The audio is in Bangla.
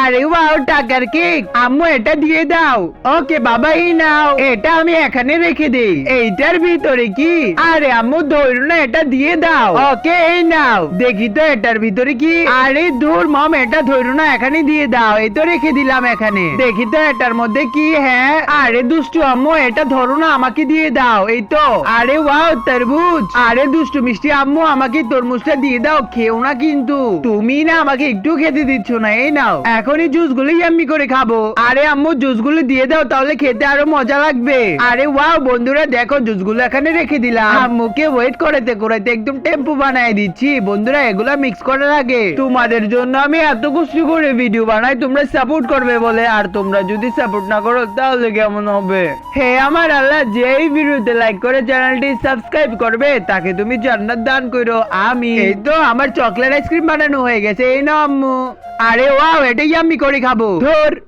আরে ওয়াও, টাকার কেক। আম্মু এটা দিয়ে দাও। ওকে বাবা, এই নাও, এটা আমি এখানে রেখে দেই। এইটার ভিতরে কি? আরে আম্মু ধরো না, এটা দিয়ে দাও। ওকে, এই নাও। দেখি তো এটার ভিতরে কি। আরে দূর মম, এটা ধরো না, এখানে দিয়ে দাও। এই তো রেখে দিলাম এখানে। দেখি তো এটার মধ্যে কি। হ্যাঁ, আরে দুষ্টু আম্মু, এটা ধরো না, আমাকে দিয়ে দাও। এই তো। আরে ওয়াও, তরমুজ। আরে দুষ্টু মিষ্টি আম্মু, আমাকে তরমুজটা দিয়ে দাও। খেও না কিন্তু, তুমি না আমাকে একটু খেতে দিচ্ছ না। এই নাও, এখনই জুস গুলো ইয়াম্মি করে খাবো। আরে আম্মু, জুস গুলো দিয়ে দাও, তাহলে খেতে আরো মজা লাগবে। আরে ওয়াও বন্ধুরা, দেখো জুস গুলো এখানে রেখে দিলাম। আম্মুকে ওয়েট করাতে করাতে একদম টেম্পো বানায় দিচ্ছি। বন্ধুরা, এগুলা মিক্স করার আগে তোমাদের জন্য আমি এত কষ্ট করে ভিডিও বানাই, তোমরা সাপোর্ট করবে বলে। আর তোমরা যদি সাপোর্ট না করো তাহলে কেমন হবে? হে আমার আল্লাহ, যে এই ভিডিওতে লাইক করে চ্যানেলটি সাবস্ক্রাইব করবে তাকে তুমি জান্নাত দান করো। আমি এই তো আমার চকলেট আইসক্রিম বানানো হয়ে গেছে। এই নাও আম্মু। আরে ওয়াও, এটাই আমি করে খাবো। ধর।